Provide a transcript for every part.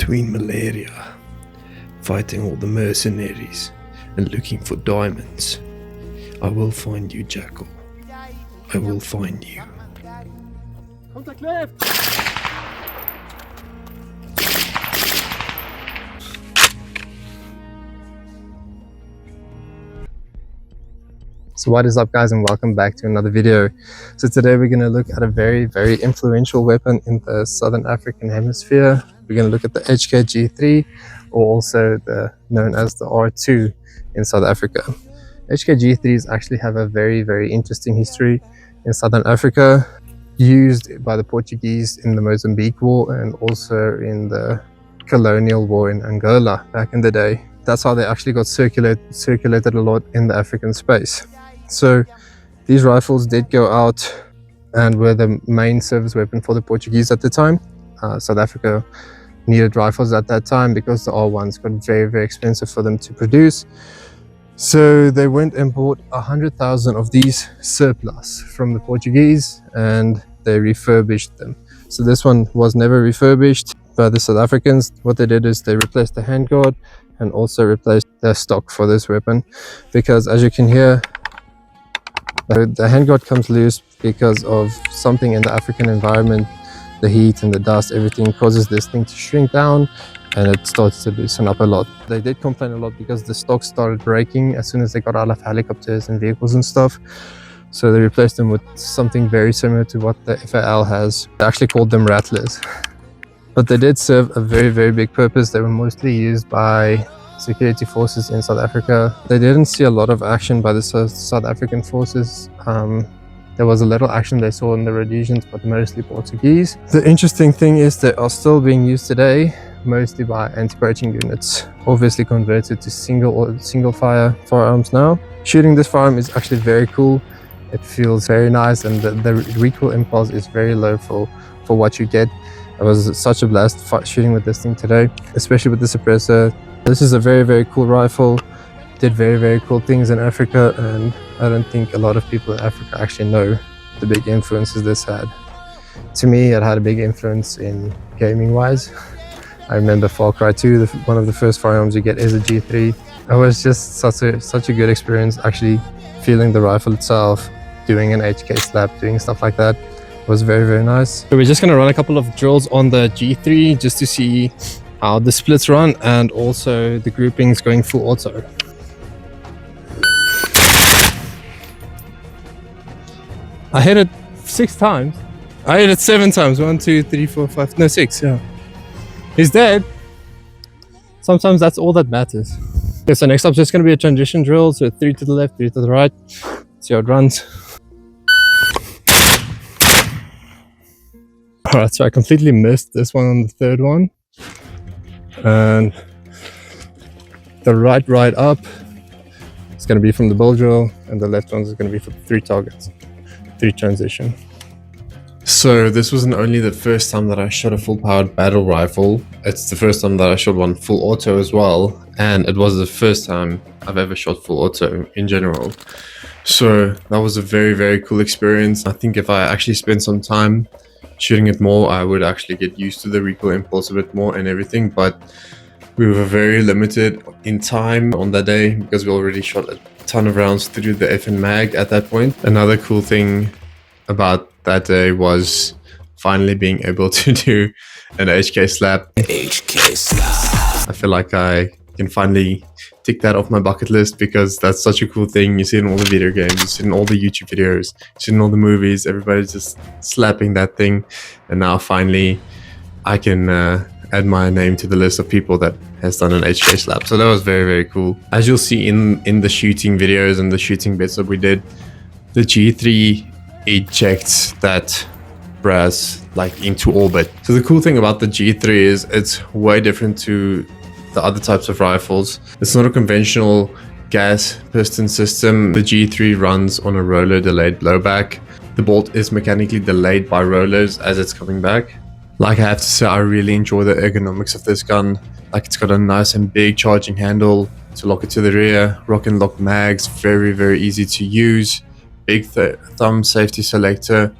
between malaria, fighting all the mercenaries, and looking for diamonds. I will find you, Jackal. I will find you. Contact left! So what is up, guys, and welcome back to another video. So today we're going to look at a very influential weapon in the Southern African hemisphere. We're going to look at the HKG3, or also known as the R2 in South Africa. HKG3s actually have a very interesting history in Southern Africa, used by the Portuguese in the Mozambique War and also in the colonial war in Angola back in the day. That's how they actually got circulated a lot in the African space. So these rifles did go out and were the main service weapon for the Portuguese at the time. South Africa needed rifles at that time because the R1s got very expensive for them to produce. So they went and bought 100,000 of these surplus from the Portuguese and they refurbished them. So this one was never refurbished by the South Africans. What they did is they replaced the handguard and also replaced the stock for this weapon, because as you can hear, the handguard comes loose because of something in the African environment. The heat and the dust, everything causes this thing to shrink down and it starts to loosen up a lot. They did complain a lot because the stock started breaking as soon as they got out of helicopters and vehicles and stuff. So they replaced them with something very similar to what the FAL has. They actually called them rattlers. But they did serve a very big purpose. They were mostly used by security forces in South Africa. They didn't see a lot of action by the South African forces. There was a little action they saw in the Rhodesians, but mostly Portuguese. The interesting thing is they are still being used today, mostly by anti-poaching units, obviously converted to single fire firearms now. Shooting this firearm is actually very cool. It feels very nice, and the recoil impulse is very low for what you get. It was such a blast shooting with this thing today, especially with the suppressor. This is a very cool rifle. Did very cool things in Africa, and I don't think a lot of people in Africa actually know the big influences this had. To me, it had a big influence in gaming wise. I remember Far Cry 2, one of the first firearms you get is a G3. It was just such a good experience, actually feeling the rifle itself, doing an HK slap, doing stuff like that. It was very nice. So we're just going to run a couple of drills on the G3 just to see how the splits run and also the groupings going full auto. I hit it 6 times. I hit it 7 times. 1, 2, 3, 4, 5. No, 6. Yeah. He's dead. Sometimes that's all that matters. Okay, so next up is just going to be a transition drill. So 3 to the left, 3 to the right. See how it runs. Alright, so I completely missed this one on the third one. And the right up is going to be from the bowl drill, and the left one is going to be for 3 targets. 3 transition. So this wasn't only the first time that I shot a full-powered battle rifle, it's the first time that I shot one full auto as well, and it was the first time I've ever shot full auto in general. So that was a very cool experience. I think if I actually spent some time shooting it more, I would actually get used to the recoil impulse a bit more and everything, but we were very limited in time on that day because we already shot a ton of rounds through the FN mag at that point. Another cool thing about that day was finally being able to do an HK slap. I feel like I can finally tick that off my bucket list because that's such a cool thing. You see it in all the video games, you see it in all the YouTube videos, you see it in all the movies, everybody's just slapping that thing, and now finally I can add my name to the list of people that has done an HK slap. So that was very cool. As you'll see in the shooting videos and the shooting bits that we did, the G3 ejects that brass like into orbit. So the cool thing about the G3 is it's way different to the other types of rifles. It's not a conventional gas piston system. The G3 runs on a roller delayed blowback. The bolt is mechanically delayed by rollers as it's coming back. Like, I have to say, I really enjoy the ergonomics of this gun. Like, it's got a nice and big charging handle to lock it to the rear, rock and lock mags, very easy to use, big thumb safety selector,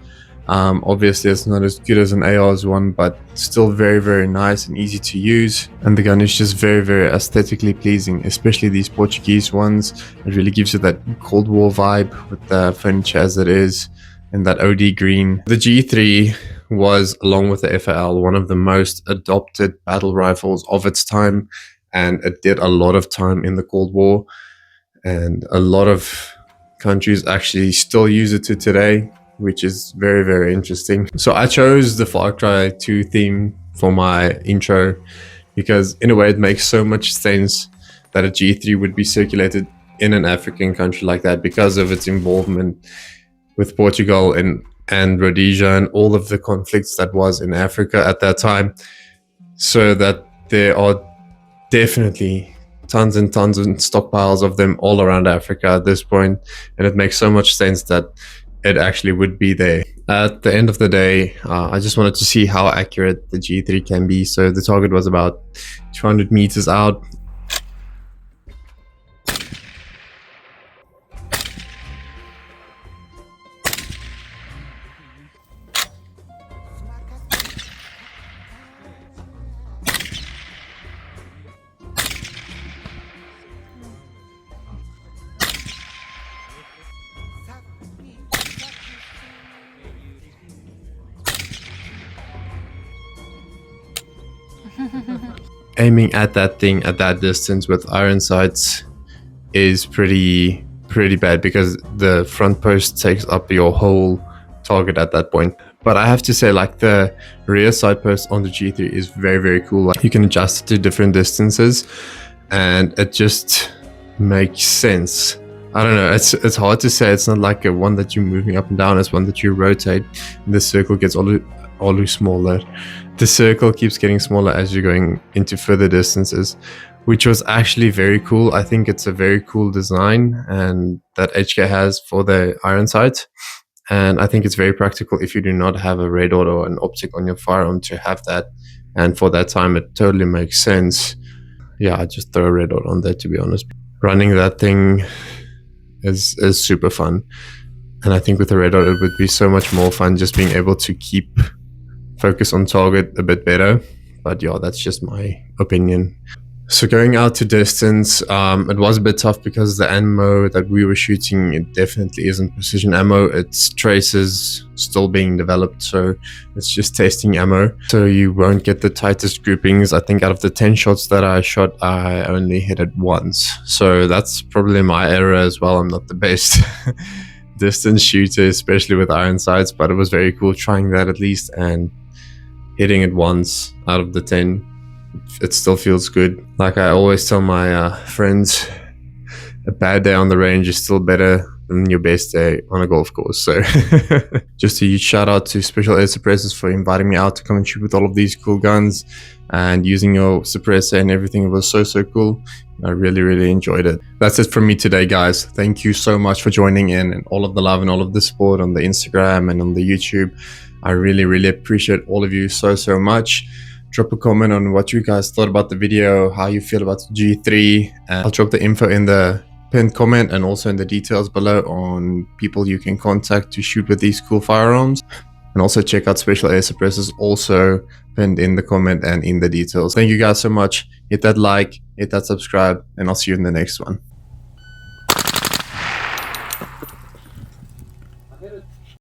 Obviously it's not as good as an AR's one, but still very, very nice and easy to use. And the gun is just very, very aesthetically pleasing, especially these Portuguese ones. It really gives you that Cold War vibe with the furniture as it is, and that OD green. The G3 was, along with the FAL, one of the most adopted battle rifles of its time, and it did a lot of time in the Cold War, and a lot of countries actually still use it to today, which is very, very interesting. So I chose the Far Cry 2 theme for my intro because in a way it makes so much sense that a G3 would be circulated in an African country like that because of its involvement with Portugal and Rhodesia and all of the conflicts that was in Africa at that time. So that there are definitely tons and tons of stockpiles of them all around Africa at this point, and it makes so much sense that it actually would be there. At the end of the day, I just wanted to see how accurate the G3 can be. So the target was about 200 meters out. Aiming at that thing at that distance with iron sights is pretty bad because the front post takes up your whole target at that point. But I have to say, like, the rear side post on the G3 is very, very cool. Like, you can adjust it to different distances and it just makes sense. I don't know, it's hard to say. It's not like a one that you're moving up and down, it's one that you rotate and the circle gets all smaller. The circle keeps getting smaller as you're going into further distances, which was actually very cool. I think it's a very cool design and that HK has for the iron sights. And I think it's very practical if you do not have a red dot or an optic on your firearm to have that. And for that time, it totally makes sense. Yeah, I just throw a red dot on there, to be honest. Running that thing is super fun. And I think with a red dot, it would be so much more fun just being able to keep focus on target a bit better. But yeah, that's just my opinion. So going out to distance, it was a bit tough because the ammo that we were shooting, it definitely isn't precision ammo. It's traces still being developed, so it's just testing ammo. So you won't get the tightest groupings. I think out of the 10 shots that I shot, I only hit it once. So that's probably my error as well. I'm not the best distance shooter, especially with iron sights, but it was very cool trying that at least and hitting it once out of the 10. It still feels good. Like I always tell my friends, a bad day on the range is still better than your best day on a golf course. So just a huge shout out to Special Air Suppressors for inviting me out to come and shoot with all of these cool guns and using your suppressor and everything. It was so cool. I really enjoyed it. That's it from me today, guys. Thank you so much for joining in and all of the love and all of the support on the Instagram and on the YouTube. I really appreciate all of you so much. Drop a comment on what you guys thought about the video, how you feel about the G3, and I'll drop the info in the pinned comment and also in the details below on people you can contact to shoot with these cool firearms. And also check out Special Air Suppressors, also pinned in the comment and in the details. Thank you guys so much. Hit that like, hit that subscribe, and I'll see you in the next one.